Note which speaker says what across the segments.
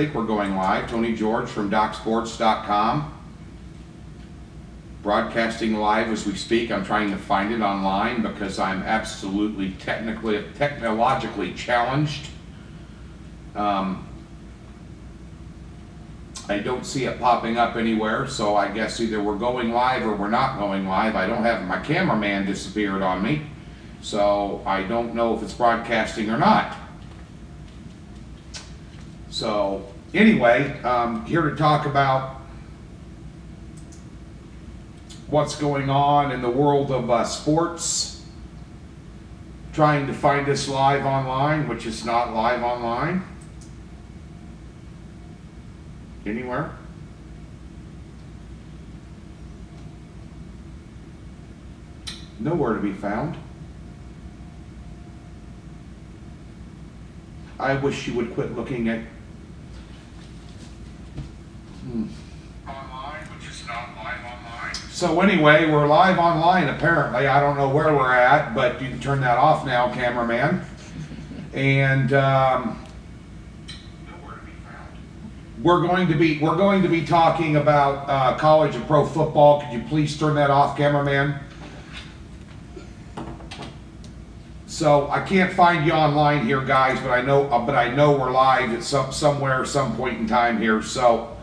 Speaker 1: think we're going live. Tony George from DocSports.com. Broadcasting live as we speak. I'm trying to find it online because I'm absolutely technologically challenged. I don't see it popping up anywhere, so I guess either we're going live or we're not going live. I don't have, my cameraman disappeared on me, so I don't know if it's broadcasting or not. So anyway, here to talk about what's going on in the world of sports. Trying to find us live online, which is not live online anywhere. Nowhere to be found. I wish you would quit looking at online, which is not live online. So anyway, we're live online apparently. I don't know where we're at, but you can turn that off now, cameraman. And we're going to be talking about college and pro football. Could you please turn that off, cameraman? So I can't find you online here, guys, but I know we're live at somewhere, some point in time here. So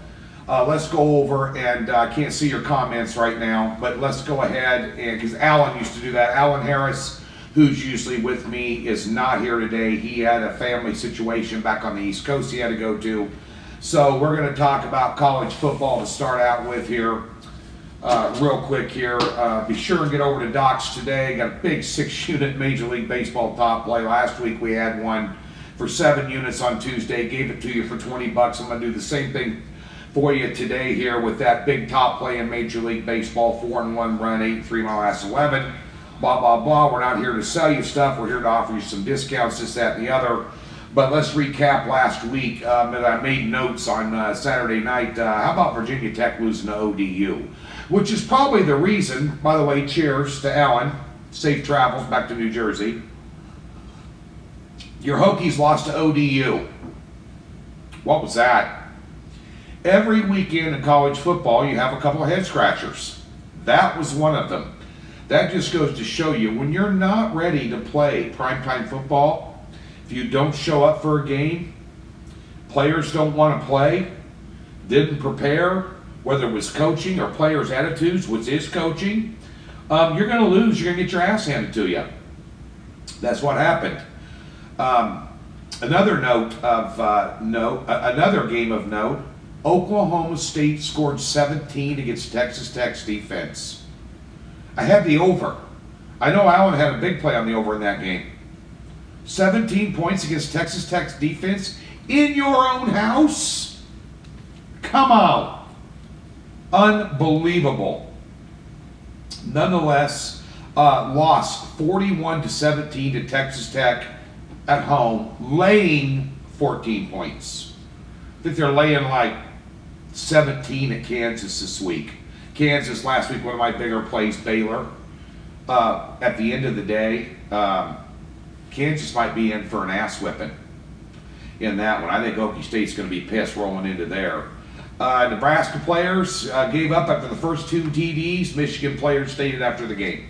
Speaker 1: let's go over, and I can't see your comments right now, but let's go ahead, and because Alan used to do that. Alan Harris, who's usually with me, is not here today. He had a family situation back on the East Coast he had to go to. So we're going to talk about college football to start out with here. Real quick here, be sure and get over to Docs today. Got a big 6-unit Major League Baseball top play. Last week we had one for 7 units on Tuesday. Gave it to you for $20. I'm going to do the same thing for you today here with that big top play in Major League Baseball. 4-1 run, 8-3 mile last 11. Blah, blah, blah. We're not here to sell you stuff. We're here to offer you some discounts, this, that, and the other. But let's recap last week. I made notes on Saturday night. How about Virginia Tech losing to ODU? Which is probably the reason, by the way, cheers to Alan. Safe travels back to New Jersey. Your Hokies lost to ODU. What was that? Every weekend in college football, you have a couple of head scratchers. That was one of them. That just goes to show you, when you're not ready to play primetime football, if you don't show up for a game, players don't want to play, didn't prepare, whether it was coaching or players' attitudes, which is coaching, you're going to lose. You're going to get your ass handed to you. That's what happened. Another game of note, Oklahoma State scored 17 against Texas Tech's defense. I had the over. I know Allen had a big play on the over in that game. 17 points against Texas Tech's defense in your own house? Come on. Unbelievable. Nonetheless, lost 41-17 to Texas Tech at home, laying 14 points. I think they're laying like 17 at Kansas this week. Kansas last week, one of my bigger plays, Baylor. At the end of the day, Kansas might be in for an ass whipping in that one. I think Okie State's going to be pissed rolling into there. Nebraska players gave up after the first 2 TDs. Michigan players stated after the game.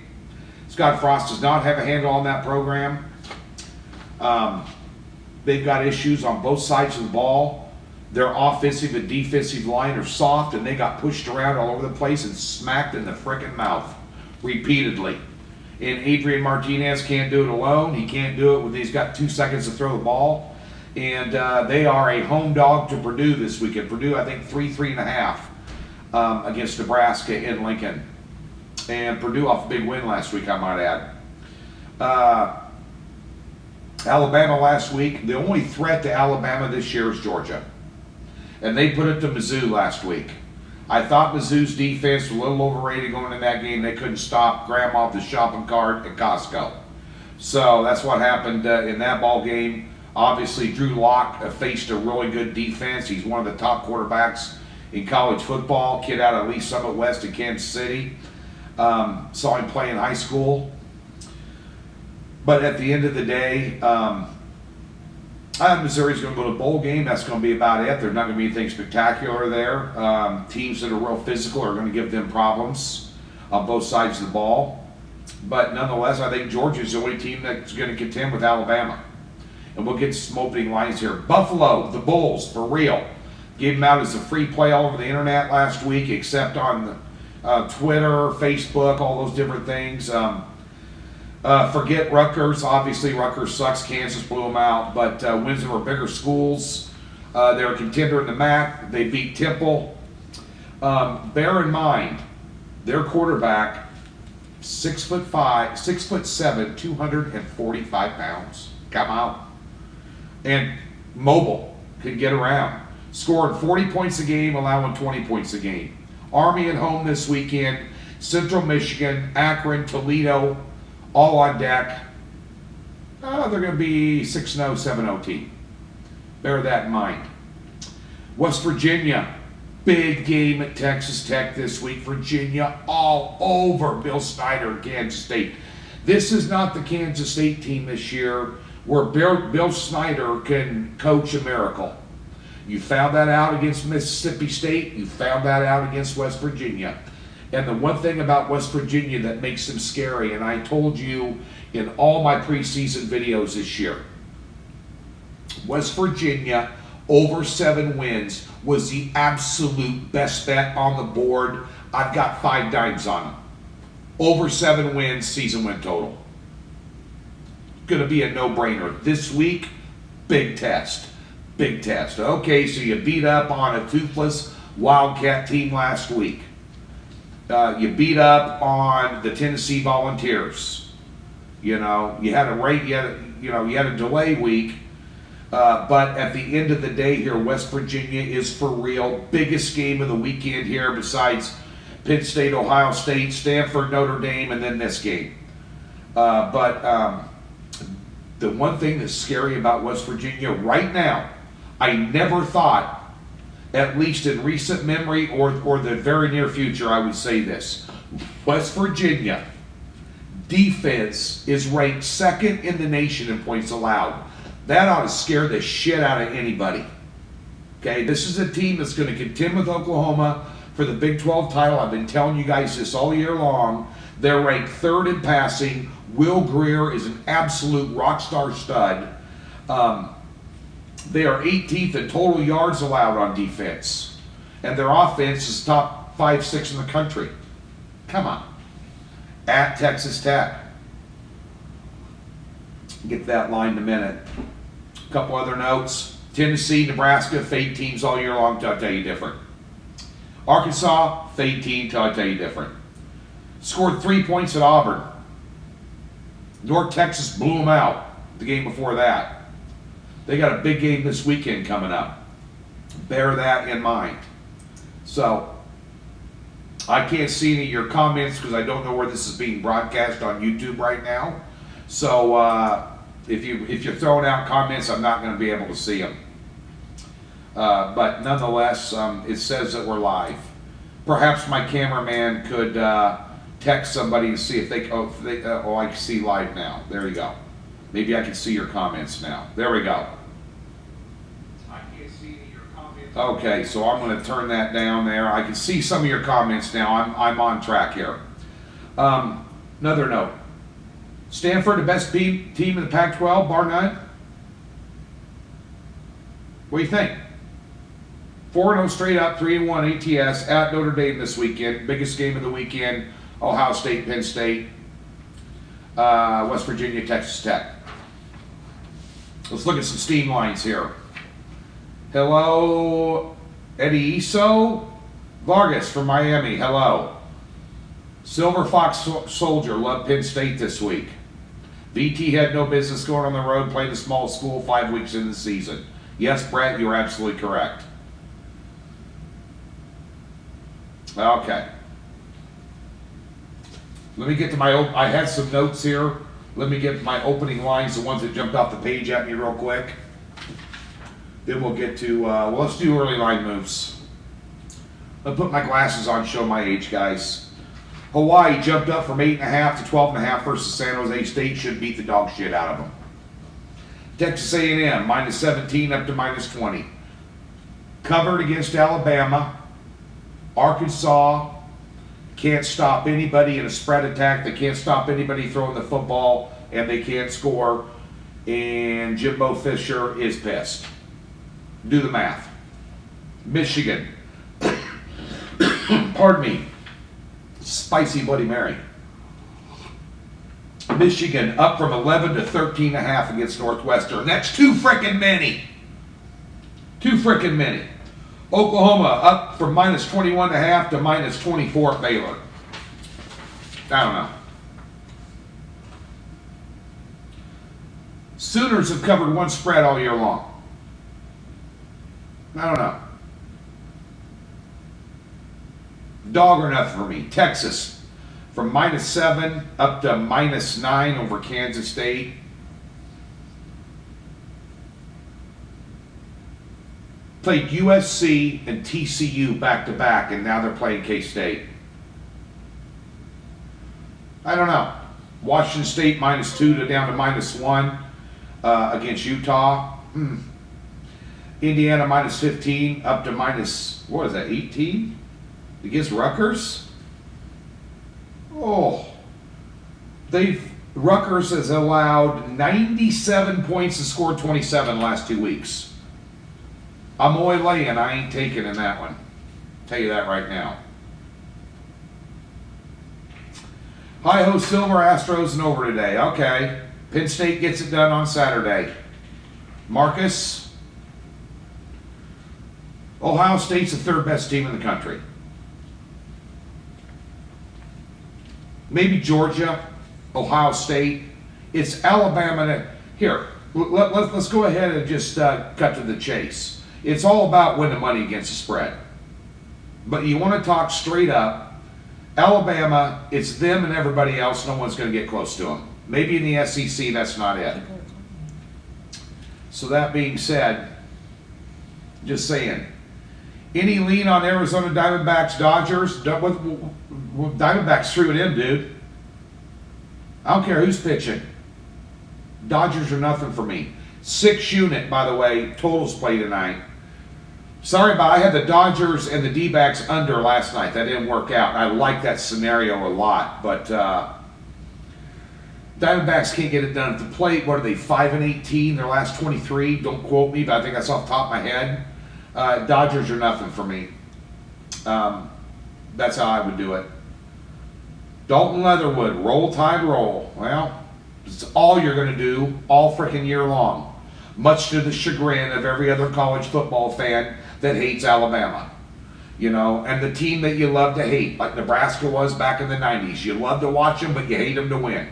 Speaker 1: Scott Frost does not have a handle on that program. They've got issues on both sides of the ball. Their offensive and defensive line are soft, and they got pushed around all over the place and smacked in the frickin' mouth repeatedly. And Adrian Martinez can't do it alone. He can't do it when he's got 2 seconds to throw the ball. And they are a home dog to Purdue this weekend. Purdue, I think, 3.5 against Nebraska in Lincoln. And Purdue off a big win last week, I might add. Alabama last week. The only threat to Alabama this year is Georgia. And they put it to Mizzou last week. I thought Mizzou's defense was a little overrated going in that game. They couldn't stop Grandma off the shopping cart at Costco. So that's what happened in that ball game. Obviously, Drew Lock faced a really good defense. He's one of the top quarterbacks in college football. Kid out of Lee Summit West in Kansas City. Saw him play in high school. But at the end of the day, Missouri's going to go to a bowl game. That's going to be about it. There's not going to be anything spectacular there. Teams that are real physical are going to give them problems on both sides of the ball. But nonetheless, I think Georgia's the only team that's going to contend with Alabama. And we'll get some opening lines here. Buffalo, the Bulls, for real. Gave them out as a free play all over the internet last week, except on Twitter, Facebook, all those different things. Forget Rutgers. Obviously, Rutgers sucks. Kansas blew them out. But wins over bigger schools. They're a contender in the MAC. They beat Temple. Bear in mind, their quarterback, 6'5", 6'7", 245 pounds. Come out. And mobile. Can get around. Scored 40 points a game, allowing 20 points a game. Army at home this weekend. Central Michigan, Akron, Toledo, all on deck. They're going to be 6-0, 7-0 team. Bear that in mind. West Virginia, big game at Texas Tech this week. Virginia all over Bill Snyder and Kansas State. This is not the Kansas State team this year where Bill Snyder can coach a miracle. You found that out against Mississippi State. You found that out against West Virginia. And the one thing about West Virginia that makes them scary, and I told you in all my preseason videos this year, West Virginia over 7 wins was the absolute best bet on the board. I've got 5 dimes on them. Over 7 wins, season win total. Going to be a no-brainer. This week, big test. Big test. Okay, so you beat up on a toothless Wildcat team last week. You beat up on the Tennessee Volunteers. You know, you had a delay week. But at the end of the day here, West Virginia is for real. Biggest game of the weekend here besides Penn State, Ohio State, Stanford, Notre Dame, and then this game. But the one thing that's scary about West Virginia right now, I never thought, at least in recent memory or the very near future, I would say this. West Virginia defense is ranked 2nd in the nation in points allowed. That ought to scare the shit out of anybody. Okay, this is a team that's going to contend with Oklahoma for the Big 12 title. I've been telling you guys this all year long. They're ranked 3rd in passing. Will Grier is an absolute rock star stud. They are 18th in total yards allowed on defense. And their offense is top 5, 6 in the country. Come on. At Texas Tech. Get that line in a minute. A couple other notes. Tennessee, Nebraska, fade teams all year long till I tell you different. Arkansas, fade team till I tell you different. Scored 3 points at Auburn. North Texas blew them out the game before that. They got a big game this weekend coming up. Bear that in mind. So, I can't see any of your comments because I don't know where this is being broadcast on YouTube right now. So, if you're throwing out comments, I'm not going to be able to see them. But nonetheless, it says that we're live. Perhaps my cameraman could text somebody and see if they. Oh, I can see live now. There you go. Maybe I can see your comments now. There we go. I can't see any of your comments. Okay, so I'm going to turn that down there. I can see some of your comments now. I'm on track here. Another note. Stanford, the best team in the Pac-12, bar none? What do you think? 4-0 straight up, 3-1 ATS at Notre Dame this weekend. Biggest game of the weekend, Ohio State, Penn State, West Virginia, Texas Tech. Let's look at some steam lines here. Hello, Edieso Vargas from Miami. Hello. Silver Fox Soldier loved Penn State this week. VT had no business going on the road playing a small school 5 weeks into the season. Yes, Brett, you're absolutely correct. Okay. Let me get to my, I had some notes here. Let me get my opening lines, the ones that jumped off the page at me real quick. Then we'll get to, well, let's do early line moves. I'll put my glasses on, show my age, guys. Hawaii jumped up from 8.5 to 12.5 versus San Jose State. Should beat the dog shit out of them. Texas A&M, minus 17 up to minus 20. Covered against Alabama. Arkansas can't stop anybody in a spread attack. They can't stop anybody throwing the football, and they can't score. And Jimbo Fisher is pissed. Do the math. Michigan. Pardon me. Spicy Bloody Mary. Michigan up from 11 to 13.5 against Northwestern. That's too frickin' many. Too frickin' many. Oklahoma up from minus 21.5 to minus 24 at Baylor. I don't know. Sooners have covered one spread all year long. I don't know. Dog or nothing for me. Texas from minus 7 up to minus 9 over Kansas State. Played USC and TCU back to back, and now they're playing K-State. I don't know. Washington State minus 2 to down to minus 1 against Utah. Indiana minus 15 up to minus, what is that, 18 against Rutgers? Oh, Rutgers has allowed 97 points and scored 27 the last 2 weeks. I'm only laying, I ain't taking in that one. Tell you that right now. Hi-ho Silver, Astros and over today. Okay. Penn State gets it done on Saturday. Marcus. Ohio State's the third best team in the country. Maybe Georgia, Ohio State. It's Alabama. Here, let's go ahead and just cut to the chase. It's all about winning money against the spread. But you want to talk straight up. Alabama, it's them and everybody else. No one's going to get close to them. Maybe in the SEC, that's not it. So that being said, just saying. Any lean on Arizona Diamondbacks, Dodgers? Diamondbacks threw it in, dude. I don't care who's pitching. Dodgers are nothing for me. 6 unit, by the way, totals play tonight. Sorry, but I had the Dodgers and the D-backs under last night. That didn't work out. I like that scenario a lot, but Diamondbacks can't get it done at the plate. What are they, 5-18? Their last 23. Don't quote me, but I think that's off the top of my head. Dodgers are nothing for me. That's how I would do it. Dalton Leatherwood, roll tide roll. Well, it's all you're going to do all freaking year long. Much to the chagrin of every other college football fan that hates Alabama. You know, and the team that you love to hate, like Nebraska was back in the 90s. You love to watch them, but you hate them to win.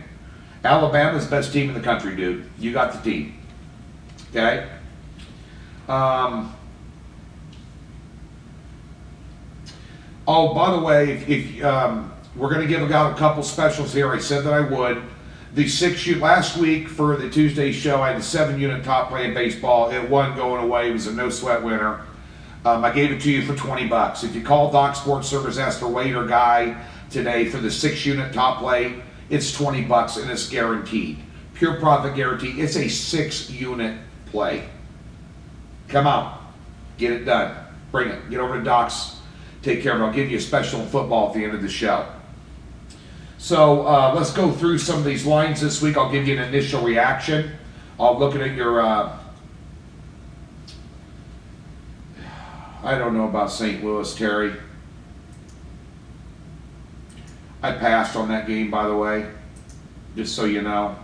Speaker 1: Alabama's the best team in the country, dude. You got the team. Okay? Oh, by the way, if we're going to give out a couple specials here. I said that I would. The 6 unit last week for the Tuesday show, I had a 7 unit top play in baseball. It wasn't going away. It was a no sweat winner. I gave it to you for $20. If you call Doc Sports Service, ask for Wade or Guy today for the 6 unit top play, it's $20 and it's guaranteed. Pure profit guarantee. It's a 6 unit play. Come out. Get it done. Bring it. Get over to Doc's. Take care of it. I'll give you a special in football at the end of the show. So let's go through some of these lines this week. I'll give you an initial reaction. I'll look at your, I don't know about St. Louis, Terry. I passed on that game, by the way, just so you know.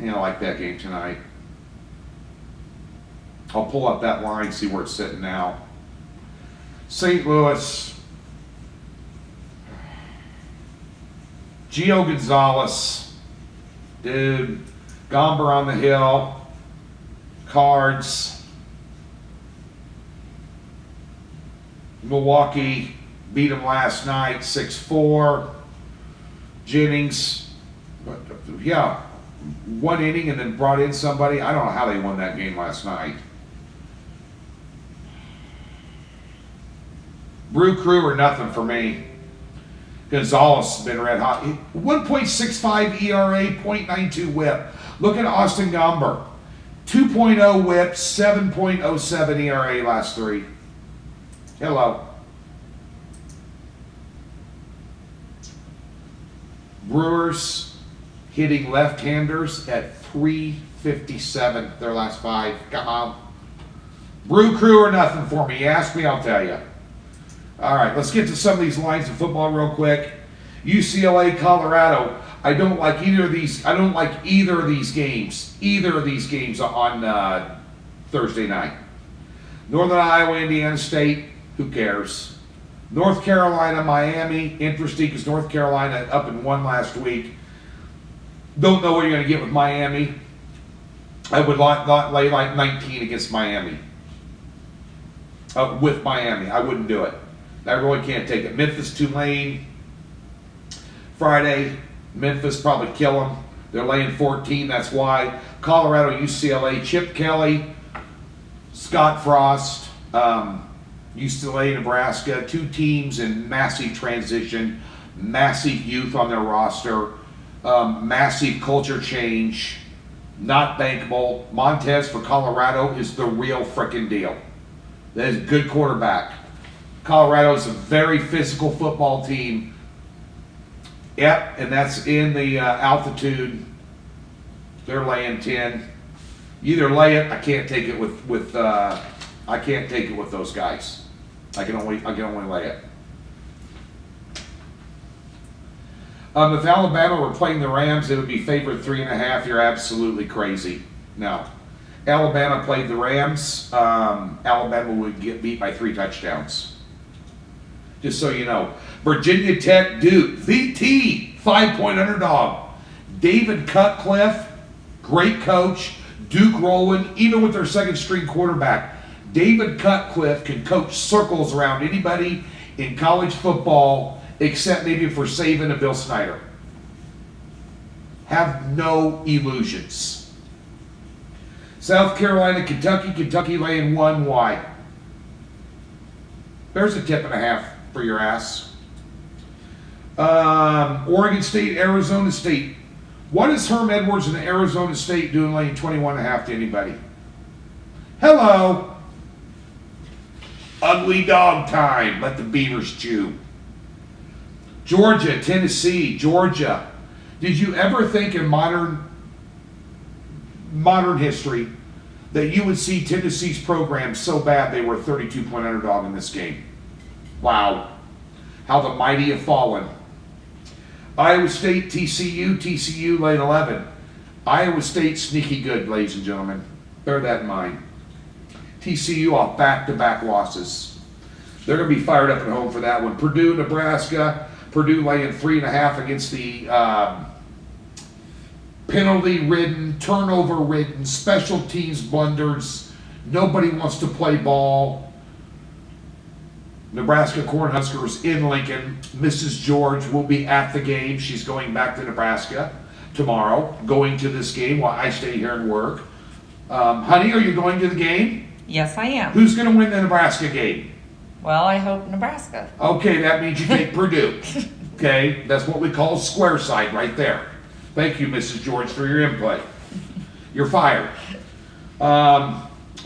Speaker 1: I like that game tonight. I'll pull up that line, see where it's sitting now. St. Louis. Gio Gonzalez, dude, Gomber on the hill, Cards, Milwaukee beat them last night, 6-4. Jennings, yeah, 1 inning and then brought in somebody. I don't know how they won that game last night. Brew Crew or nothing for me. Gonzalez has been red hot. 1.65 ERA, .92 whip. Look at Austin Gomber. 2.0 whip, 7.07 ERA last three. Hello. Brewers hitting left-handers at 357 their last five. Come on. Brew Crew or nothing for me. You ask me, I'll tell you. All right, let's get to some of these lines of football real quick. UCLA, Colorado. I don't like either of these. I don't like either of these games. Either of these games on Thursday night. Northern Iowa, Indiana State. Who cares? North Carolina, Miami. Interesting because North Carolina up and won last week. Don't know what you're going to get with Miami. I would not lay like 19 against Miami. With Miami, I wouldn't do it. I really can't take it. Memphis, Tulane. Friday, Memphis probably kill them. They're laying 14, that's why. Colorado, UCLA, Chip Kelly, Scott Frost, UCLA, Nebraska, two teams in massive transition, massive youth on their roster, massive culture change, not bankable. Montez for Colorado is the real frickin' deal. That is a good quarterback. Colorado is a very physical football team. Yep, and that's in the altitude. They're laying 10. You either lay it. I can't take it with I can't take it with those guys. I can only lay it. If Alabama were playing the Rams, it would be favored 3.5. You're absolutely crazy. No. Alabama played the Rams. Alabama would get beat by 3 touchdowns. Just so you know. Virginia Tech, Duke, VT, 5-point underdog. David Cutcliffe, great coach. Duke rolling, even with their second string quarterback. David Cutcliffe can coach circles around anybody in college football except maybe for Saban and Bill Snyder. Have no illusions. South Carolina, Kentucky laying 1. Why? There's a 1.5 for your ass. Oregon State, Arizona State. What is Herm Edwards in Arizona State doing laying 21.5 to anybody? Hello. Ugly dog time. Let the Beavers chew. Georgia, Tennessee, Georgia. Did you ever think in modern history that you would see Tennessee's program so bad they were a 32-point underdog in this game? Wow. How the mighty have fallen. Iowa State, TCU laying 11. Iowa State sneaky good, ladies and gentlemen. Bear that in mind. TCU off back-to-back losses. They're going to be fired up at home for that one. Purdue, Nebraska. Purdue laying 3.5 against the penalty-ridden, turnover-ridden, special teams blunders. Nobody wants to play ball. Nebraska Cornhuskers in Lincoln. Mrs. George will be at the game. She's going back to Nebraska tomorrow, going to this game while I stay here and work. Honey, are you going to the game?
Speaker 2: Yes, I am.
Speaker 1: Who's going to win the Nebraska game?
Speaker 2: Well, I hope Nebraska.
Speaker 1: Okay, that means you take Purdue. Okay, that's what we call square side right there. Thank you, Mrs. George, for your input. You're fired.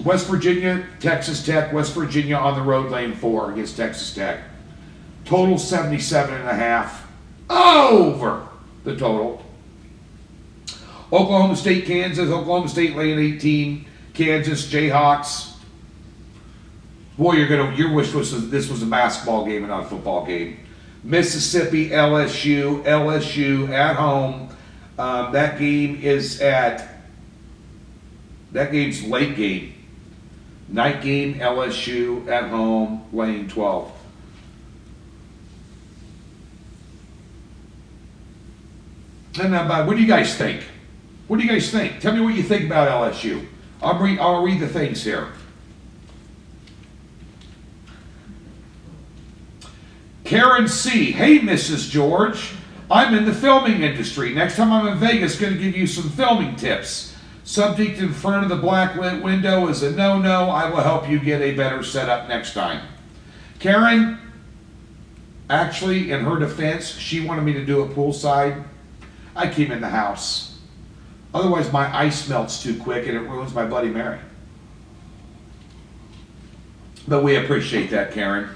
Speaker 1: West Virginia, Texas Tech. West Virginia on the road laying 4 against Texas Tech. Total 77.5. Over the total. Oklahoma State, Kansas. Oklahoma State laying 18. Kansas, Jayhawks. Boy, your wish was this was a basketball game and not a football game. Mississippi, LSU. LSU at home. That game's late game. Night game, LSU at home, laying 12. And what do you guys think? What do you guys think? Tell me what you think about LSU. I'll read the things here. Karen C. Hey, Mrs. George. I'm in the filming industry. Next time I'm in Vegas, going to give you some filming tips. Subject in front of the black lit window is a no-no. I will help you get a better setup next time. Karen, actually, in her defense, she wanted me to do it poolside. I came in the house. Otherwise, my ice melts too quick and it ruins my Bloody Mary. But we appreciate that, Karen.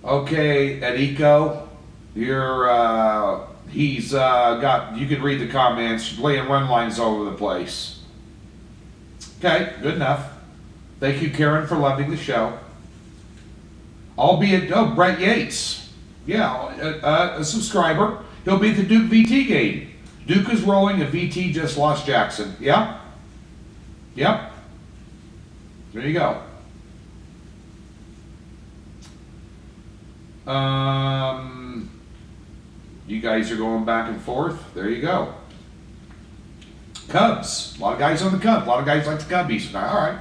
Speaker 1: Okay, at Eco, he's got, you can read the comments, laying run lines all over the place. Okay, good enough. Thank you, Karen, for loving the show. Albeit, Brett Yates. Yeah, a subscriber. He'll be at the Duke VT game. Duke is rolling, and VT just lost Jackson. Yeah? Yep. There you go. You guys are going back and forth. There you go. Cubs. A lot of guys on the Cubs. A lot of guys like the Cubbies. All right.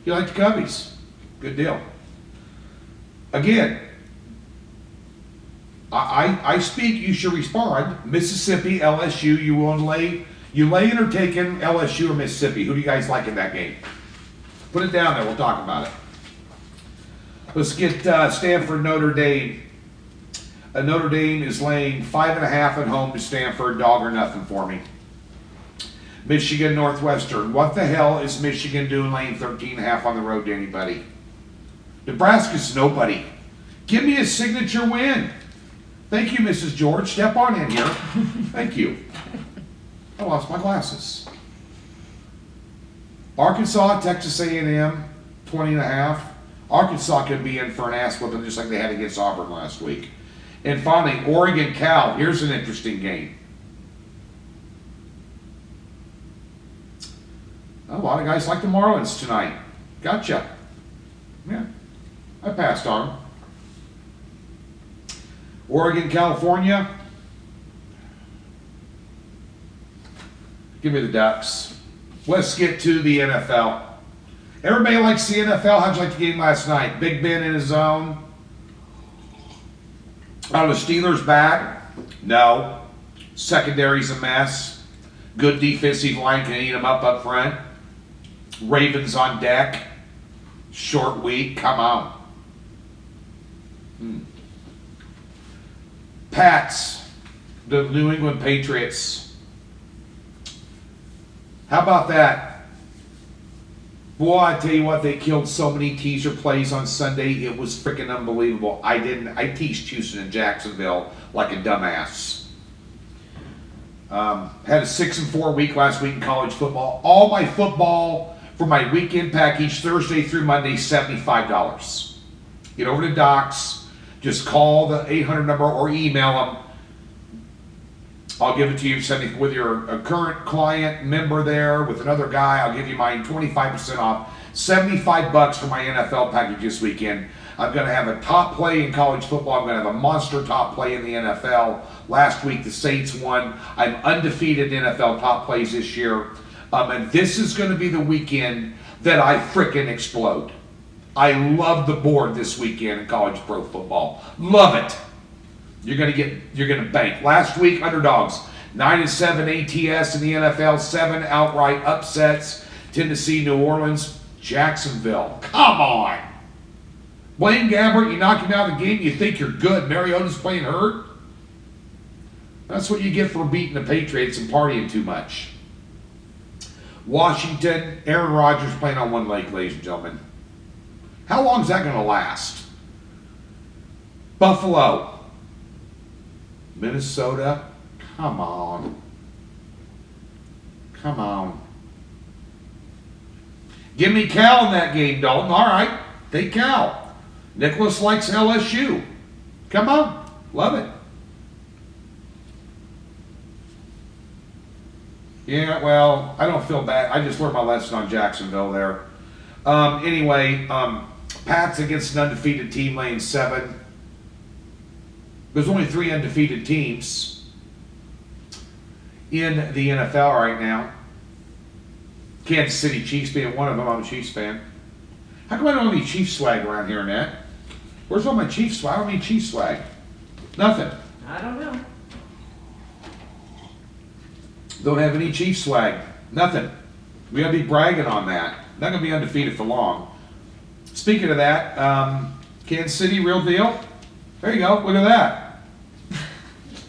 Speaker 1: You like the Cubbies. Good deal. Again, I speak, you should respond. Mississippi, LSU, you want to lay in or take in LSU or Mississippi? Who do you guys like in that game? Put it down there. We'll talk about it. Let's get Stanford, Notre Dame. Notre Dame is laying 5.5 at home to Stanford. Dog or nothing for me. Michigan, Northwestern. What the hell is Michigan doing laying 13.5 on the road to anybody? Nebraska's nobody. Give me a signature win. Thank you, Mrs. George. Step on in here. Thank you. I lost my glasses. Arkansas, Texas A&M, 20.5. Arkansas could be in for an ass whooping just like they had against Auburn last week. And finally, Oregon, Cal. Here's an interesting game. A lot of guys like the Marlins tonight. Gotcha. Yeah, I passed on them. Oregon, California. Give me the Ducks. Let's get to the NFL. Everybody likes the NFL. How'd you like the game last night? Big Ben in his zone. Are the Steelers back? No. Secondary's a mess. Good defensive line can eat them up front. Ravens on deck. Short week. Come on. Pats. The New England Patriots. How about that? Boy, I tell you what, they killed so many teaser plays on Sunday. It was freaking unbelievable. I teased Houston and Jacksonville like a dumbass. Had a 6-4 week last week in college football. All my football for my weekend package, Thursday through Monday, $75. Get over to Docs. Just call the 800 number or email them. I'll give it to you with your current client member there with another guy. I'll give you mine 25% off. $75 for my NFL package this weekend. I'm going to have a top play in college football. I'm going to have a monster top play in the NFL. Last week the Saints won. I'm undefeated in NFL top plays this year. And this is going to be the weekend that I frickin' explode. I love the board this weekend in college pro football. Love it. You're gonna bank. Last week, underdogs, 9-7 ATS in the NFL, 7 outright upsets. Tennessee, New Orleans, Jacksonville. Come on. Blaine Gabbert, you knock him out of the game, you think you're good. Mariota's playing hurt. That's what you get for beating the Patriots and partying too much. Washington, Aaron Rodgers playing on one leg, ladies and gentlemen. How long is that going to last? Buffalo. Minnesota, come on. Come on. Give me Cal in that game, Dalton. All right, take Cal. Nicholas likes LSU. Come on, love it. Yeah, well, I don't feel bad. I just learned my lesson on Jacksonville there. Anyway, Pats against an undefeated team laying 7. There's only 3 undefeated teams in the NFL right now. Kansas City Chiefs being one of them. I'm a Chiefs fan. How come I don't have any Chiefs swag around here, Nat? Where's all my Chiefs swag? I don't need Chiefs swag. Nothing.
Speaker 2: I don't know.
Speaker 1: Don't have any Chiefs swag. Nothing. We gotta be bragging on that. Not gonna be undefeated for long. Speaking of that, Kansas City, real deal. There you go. Look at that.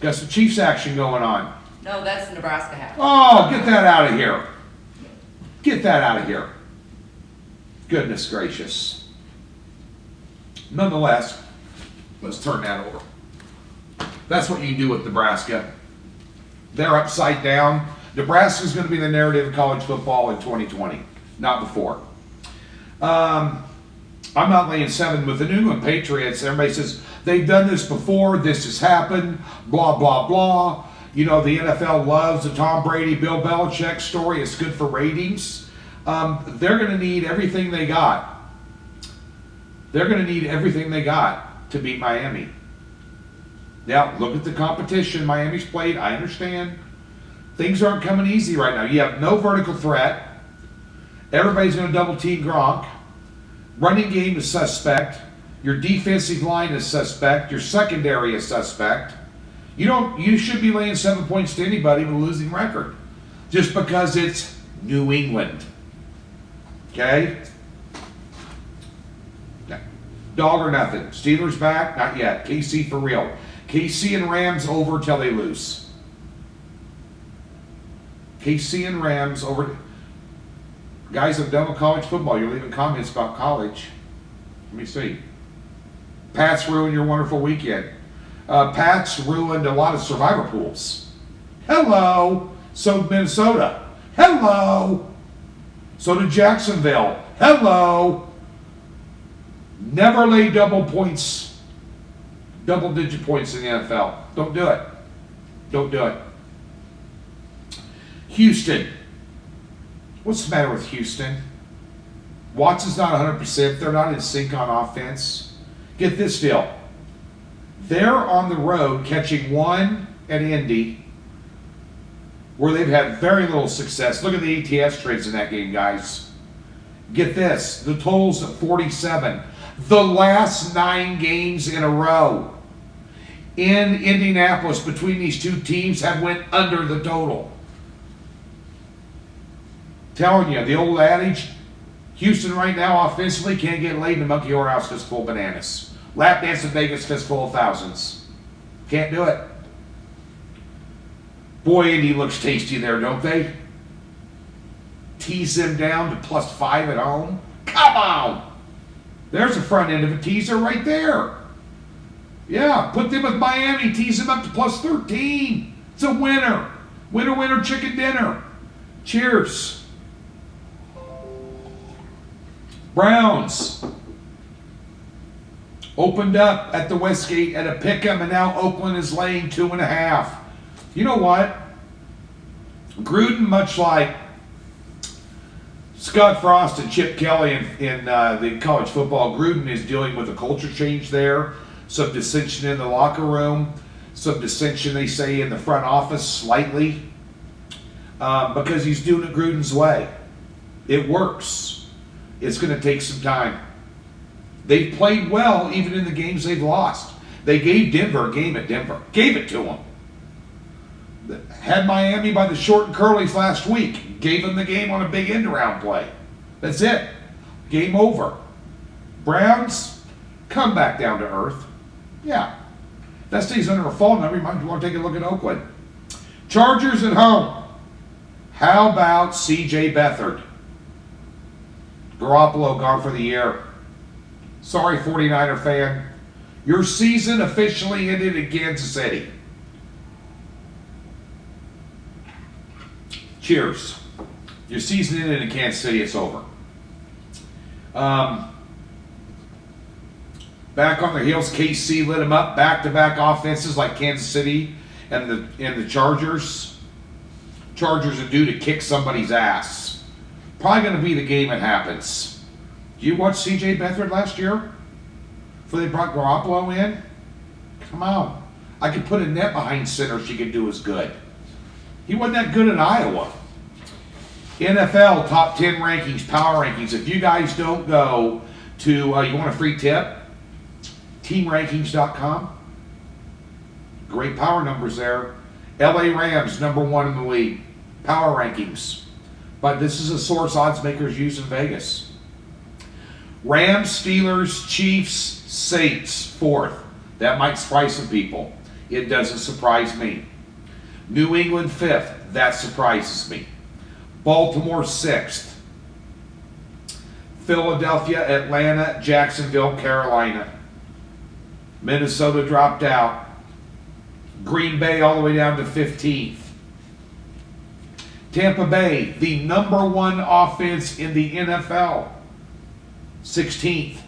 Speaker 1: Got some Chiefs action going on.
Speaker 2: No, that's Nebraska half.
Speaker 1: Oh, get that out of here. Get that out of here. Goodness gracious. Nonetheless, let's turn that over. That's what you do with Nebraska. They're upside down. Nebraska's going to be the narrative of college football in 2020, not before. I'm not laying 7 with the New England Patriots. Everybody says they've done this before. This has happened. Blah, blah, blah. You know, the NFL loves the Tom Brady, Bill Belichick story. It's good for ratings. They're going to need everything they got. They're going to need everything they got to beat Miami. Now, look at the competition Miami's played. I understand. Things aren't coming easy right now. You have no vertical threat. Everybody's going to double team Gronk. Running game is suspect. Your defensive line is suspect. Your secondary is suspect. You should be laying 7 points to anybody with a losing record. Just because it's New England. Okay? Dog or nothing. Steelers back? Not yet. KC for real. KC and Rams over till they lose. KC and Rams over. Guys have done with college football. You're leaving comments about college. Let me see. Pats ruined your wonderful weekend. Pats ruined a lot of survivor pools. Hello. So did Minnesota. Hello. So did Jacksonville. Hello. Never lay double-digit points in the NFL. Don't do it. Don't do it. Houston. What's the matter with Houston? Watson's not 100%. They're not in sync on offense. Get this deal. They're on the road catching one at Indy where they've had very little success. Look at the ATS trades in that game, guys. Get this. The total's at 47. The last 9 games in a row in Indianapolis between these two teams have went under the total. Telling you, the old adage, Houston right now offensively can't get laid in the monkey whorehouse fistful of bananas. Lap dance in Vegas fistful of thousands. Can't do it. Boy, Indy looks tasty there, don't they? Tease them down to +5 at home. Come on! There's the front end of a teaser right there. Yeah, put them with Miami, tease them up to +13. It's a winner. Winner, winner, chicken dinner. Cheers. Browns opened up at the Westgate at a pick'em, and now Oakland is laying 2.5. You know what? Gruden, much like Scott Frost and Chip Kelly in the college football, Gruden is dealing with a culture change there, some dissension in the locker room, some dissension, they say, in the front office slightly, because he's doing it Gruden's way. It works. It's going to take some time. They've played well even in the games they've lost. They gave Denver a game at Denver. Gave it to them. Had Miami by the short and curlies last week. Gave them the game on a big end-around play. That's it. Game over. Browns, come back down to earth. Yeah. That stays under a fall number. You might want to take a look at Oakland. Chargers at home. How about C.J. Beathard? Garoppolo gone for the year. Sorry, 49er fan. Your season officially ended in Kansas City. Cheers. Your season ended in Kansas City. It's over. Back on their heels, KC lit them up. Back-to-back offenses like Kansas City and the Chargers. Chargers are due to kick somebody's ass. Probably going to be the game it happens. Do you watch C.J. Beathard last year? Before they brought Garoppolo in? Come on. I could put a net behind center she could do as good. He wasn't that good in Iowa. NFL top 10 rankings, power rankings. If you guys don't go to, you want a free tip? Teamrankings.com. Great power numbers there. LA Rams, #1 in the league. Power rankings. But this is a source odds makers use in Vegas. Rams, Steelers, Chiefs, Saints, 4th. That might surprise some people. It doesn't surprise me. New England 5th. That surprises me. Baltimore 6th. Philadelphia, Atlanta, Jacksonville, Carolina. Minnesota dropped out. Green Bay all the way down to 15th. Tampa Bay, the number 1 offense in the NFL, 16th.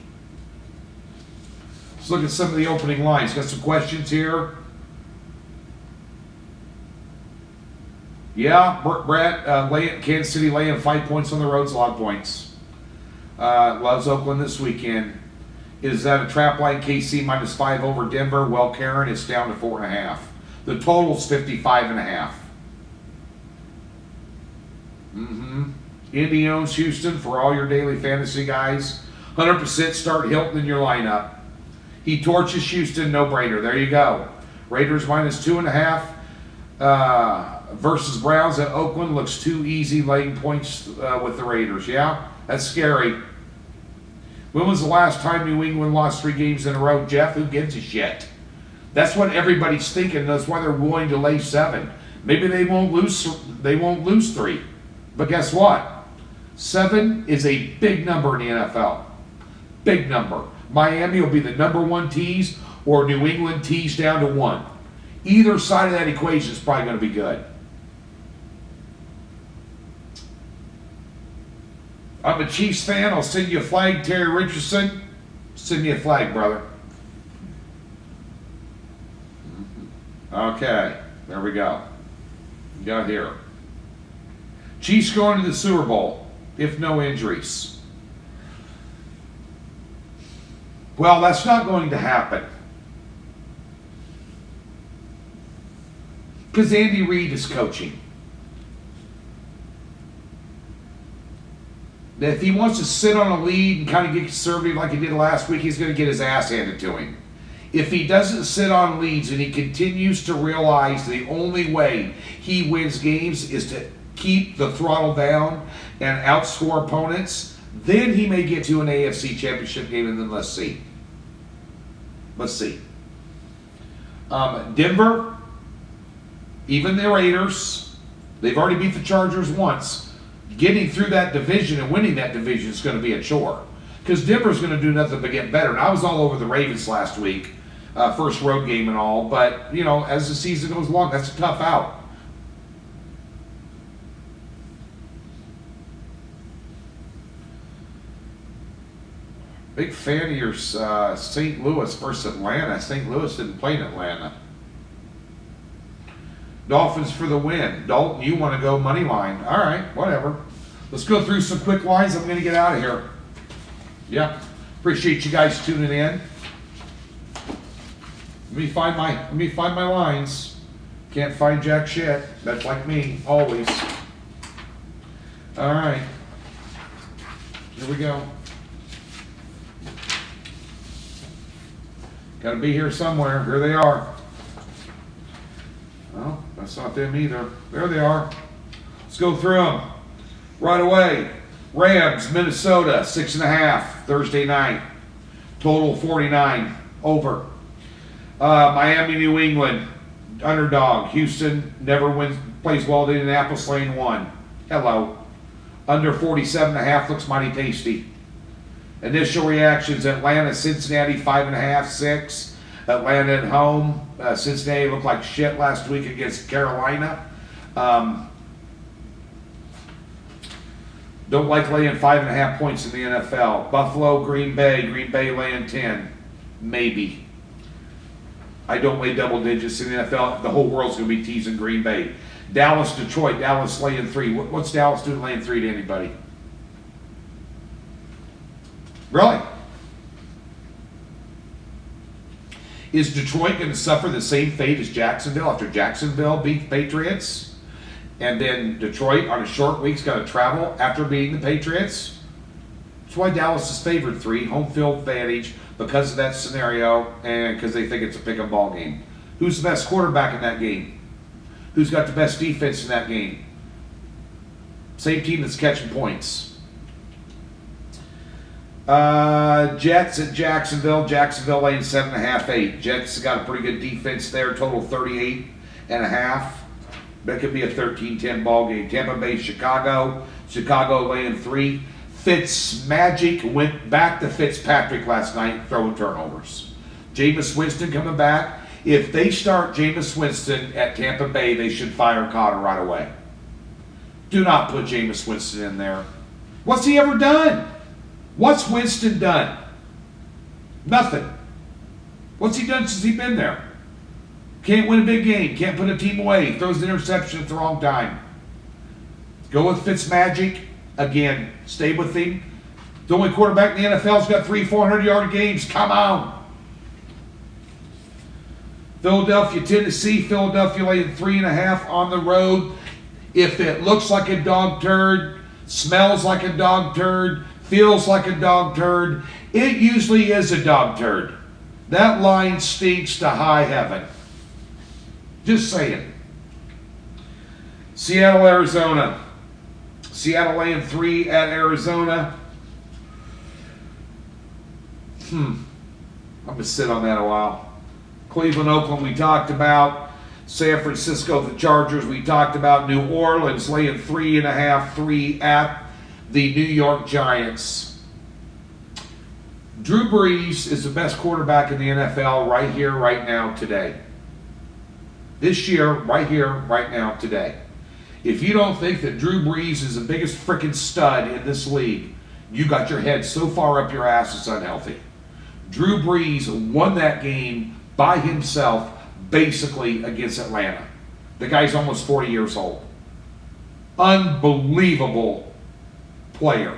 Speaker 1: Let's look at some of the opening lines. Got some questions here. Yeah, Brett, Kansas City laying 5 points on the road is a lot of points. Loves Oakland this weekend. Is that a trap line? KC -5 over Denver. Well, Karen, it's down to 4.5. The total's 55.5. Indy owns Houston for all your daily fantasy guys. 100% start Hilton in your lineup. He torches Houston, no brainer. There you go. Raiders -2.5 versus Browns at Oakland. Looks too easy laying points with the Raiders. Yeah, that's scary. When was the last time New England lost 3 games in a row? Jeff, who gives a shit? That's what everybody's thinking. That's why they're willing to lay 7. Maybe they won't lose 3. But guess what? 7 is a big number in the NFL. Big number. Miami will be the number 1 tease, or New England tease down to 1. Either side of that equation is probably going to be good. I'm a Chiefs fan. I'll send you a flag, Terry Richardson. Send me a flag, brother. Okay, there we go. Got here. Chiefs going to the Super Bowl, if no injuries. Well, that's not going to happen. Because Andy Reid is coaching. If he wants to sit on a lead and kind of get conservative like he did last week, he's going to get his ass handed to him. If he doesn't sit on leads and he continues to realize the only way he wins games is to keep the throttle down and outscore opponents, then he may get to an AFC championship game, and then let's see. Let's see. Denver, even the Raiders, they've already beat the Chargers once. Getting through that division and winning that division is going to be a chore. Because Denver's going to do nothing but get better. And I was all over the Ravens last week, first road game and all. But, you know, as the season goes along, that's a tough out. Big fan of your St. Louis versus Atlanta. St. Louis didn't play in Atlanta. Dolphins for the win. Dalton, you want to go money line. All right, whatever. Let's go through some quick lines. I'm going to get out of here. Yeah, appreciate you guys tuning in. Let me find my lines. Can't find jack shit. That's like me, always. All right. Here we go. Got to be here somewhere. Here they are. Well, that's not them either. There they are. Let's go through them right away. Rams, Minnesota, 6.5, Thursday night. Total 49, over. Miami, New England, underdog. Houston never wins, plays well at Indianapolis, lane 1. Hello. Under 47.5 looks mighty tasty. Initial reactions: Atlanta, Cincinnati, 5.5, 6. Atlanta at home. Cincinnati looked like shit last week against Carolina. Don't like laying 5.5 points in the NFL. Buffalo, Green Bay laying 10. Maybe. I don't lay double digits in the NFL. The whole world's going to be teasing Green Bay. Dallas, Detroit. Dallas laying 3. What's Dallas doing laying 3 to anybody? Really? Is Detroit going to suffer the same fate as Jacksonville after Jacksonville beat the Patriots? And then Detroit on a short week's got to travel after beating the Patriots? That's why Dallas is favored 3, home field advantage, because of that scenario and because they think it's a pick-em ball game. Who's the best quarterback in that game? Who's got the best defense in that game? Same team that's catching points. Jets at Jacksonville. Jacksonville laying 7.5, 8. Jets got a pretty good defense there. Total 38.5. That could be a 13-10 ball game. Tampa Bay, Chicago. Chicago laying 3. Fitzmagic went back to Fitzpatrick last night throwing turnovers. Jameis Winston coming back. If they start Jameis Winston at Tampa Bay, they should fire Cotter right away. Do not put Jameis Winston in there. What's he ever done? What's Winston done? Nothing. What's he done since he's been there? Can't win a big game. Can't put a team away. Throws the interception at the wrong time. Go with Fitzmagic. Again, stay with him. The only quarterback in the NFL's got 400-yard games. Come on. Philadelphia, Tennessee. Philadelphia laying 3.5 on the road. If it looks like a dog turd, smells like a dog turd, feels like a dog turd, it usually is a dog turd. That line stinks to high heaven. Just saying. Seattle, Arizona. Seattle laying 3 at Arizona. I'm going to sit on that a while. Cleveland, Oakland, we talked about. San Francisco, the Chargers, we talked about. New Orleans laying 3.5, 3 at the New York Giants. Drew Brees is the best quarterback in the NFL right here, right now, today. This year, right here, right now, today. If you don't think that Drew Brees is the biggest freaking stud in this league, you got your head so far up your ass it's unhealthy. Drew Brees won that game by himself, basically against Atlanta. The guy's almost 40 years old. Unbelievable player.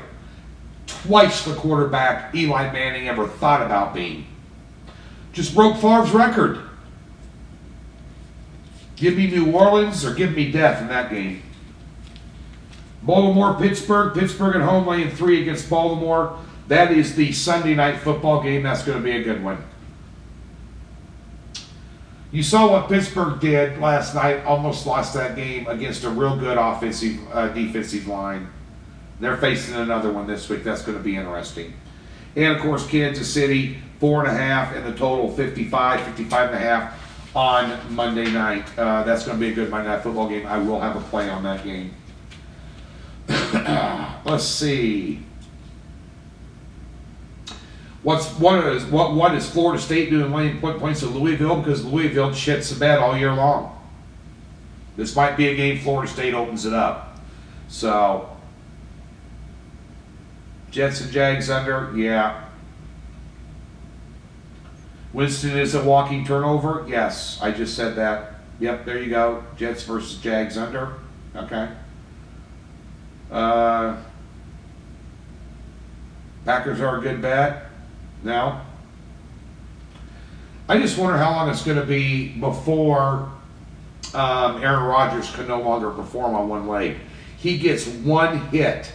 Speaker 1: Twice the quarterback Eli Manning ever thought about being. Just broke Favre's record. Give me New Orleans or give me death in that game. Baltimore, Pittsburgh. Pittsburgh at home laying 3 against Baltimore. That is the Sunday night football game. That's going to be a good one. You saw what Pittsburgh did last night. Almost lost that game against a real good defensive line. They're facing another one this week. That's going to be interesting. And, of course, Kansas City, 4.5, and the total 55.5 on Monday night. That's going to be a good Monday Night Football game. I will have a play on that game. Let's see. What is Florida State doing laying points to Louisville? Because Louisville shits the bed all year long. This might be a game Florida State opens it up. So, Jets and Jags under? Yeah. Winston is a walking turnover? Yes, I just said that. Yep, there you go. Jets versus Jags under. Okay. Packers are a good bet. No. I just wonder how long it's going to be before Aaron Rodgers can no longer perform on one leg. He gets one hit,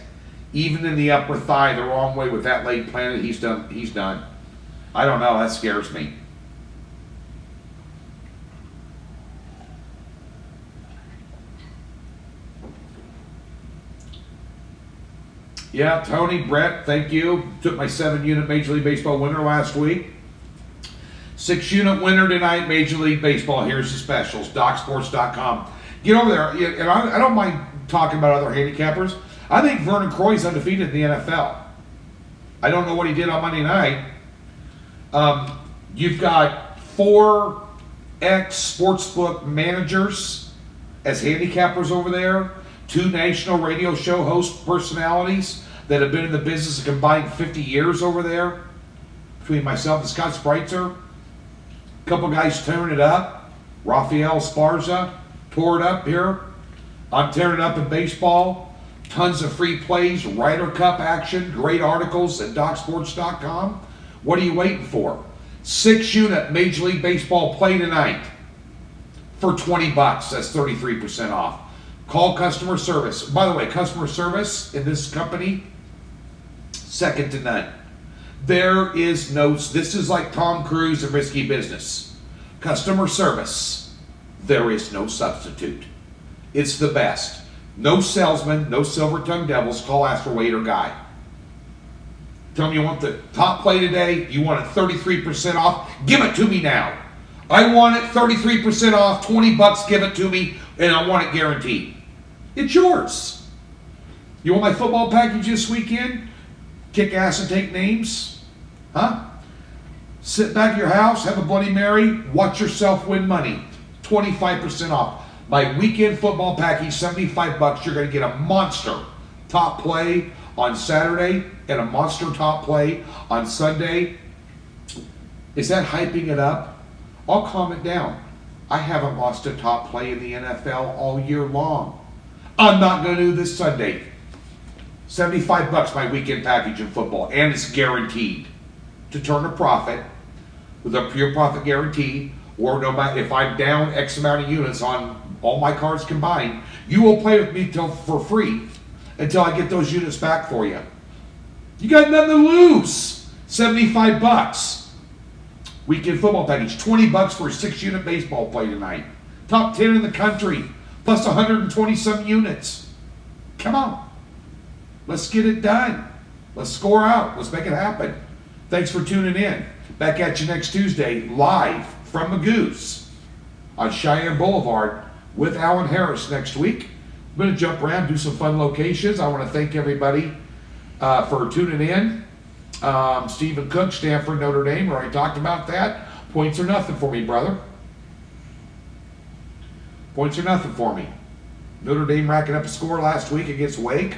Speaker 1: even in the upper thigh, the wrong way with that leg planted. He's done. He's done. I don't know. That scares me. Yeah, Tony, Brett, thank you. Took my 7-unit Major League Baseball winner last week. 6-unit winner tonight, Major League Baseball. Here's the specials, DocSports.com. Get over there. And I don't mind talking about other handicappers. I think Vernon Croy's undefeated in the NFL. I don't know what he did on Monday night. You've got 4 ex-sportsbook managers as handicappers over there. 2 national radio show host personalities that have been in the business a combined 50 years over there. Between myself and Scott Spreitzer. A couple guys tearing it up. Rafael Esparza tore it up here. I'm tearing it up in baseball. Tons of free plays, Ryder Cup action, great articles at DocSports.com. What are you waiting for? 6-unit Major League Baseball play tonight for $20. That's 33% off. Call customer service. By the way, customer service in this company, second to none. There is no, this is like Tom Cruise and Risky Business. Customer service, there is no substitute. It's the best. No salesman, no silver-tongued devils. Call, ask for Wade or Guy. Tell me you want the top play today. You want it 33% off. Give it to me now. I want it 33% off, $20. Give it to me, and I want it guaranteed. It's yours. You want my football package this weekend? Kick ass and take names? Huh? Sit back at your house, have a Bloody Mary, watch yourself win money. 25% off. My weekend football package, $75. You're going to get a monster top play on Saturday and a monster top play on Sunday. Is that hyping it up? I'll calm it down. I haven't lost a top play in the NFL all year long. I'm not going to do this Sunday. $75 my weekend package in football, and it's guaranteed to turn a profit with a pure profit guarantee, or no matter if I'm down X amount of units on all my cards combined, you will play with me for free until I get those units back for you. You got nothing to lose. $75. Weekend football package, $20 for a 6-unit baseball play tonight. Top 10 in the country, plus 120 some units. Come on. Let's get it done. Let's score out. Let's make it happen. Thanks for tuning in. Back at you next Tuesday, live from Magoo's on Cheyenne Boulevard with Alan Harris next week. I'm going to jump around, do some fun locations. I want to thank everybody for tuning in. Stephen Cook, Stanford, Notre Dame, where I talked about that. Points are nothing for me, brother. Points are nothing for me. Notre Dame racking up a score last week against Wake.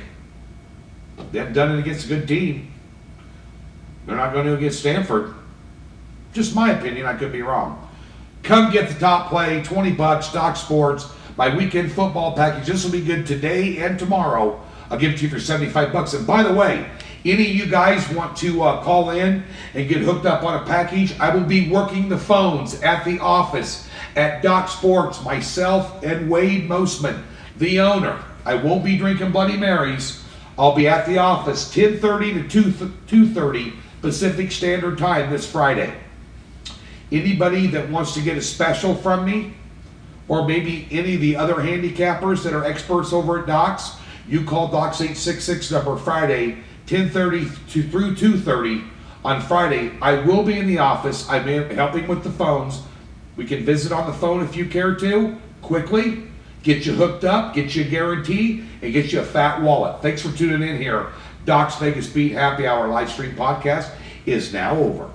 Speaker 1: They haven't done it against a good team. They're not going to against Stanford. Just my opinion, I could be wrong. Come get the top play, $20, Doc Sports, my weekend football package. This will be good today and tomorrow. I'll give it to you for $75. And by the way, any of you guys want to call in and get hooked up on a package, I will be working the phones at the office at Doc Sports, myself and Wade Mosman, the owner. I won't be drinking Bloody Marys. I'll be at the office 10:30 to 2:30 Pacific Standard Time this Friday. Anybody that wants to get a special from me, or maybe any of the other handicappers that are experts over at Doc's, you call Doc's 866 number Friday, 10:30 through 2:30 on Friday. I will be in the office. I'm helping with the phones. We can visit on the phone if you care to, quickly, get you hooked up, get you a guarantee, and get you a fat wallet. Thanks for tuning in here. Doc's Vegas Beat Happy Hour live stream podcast is now over.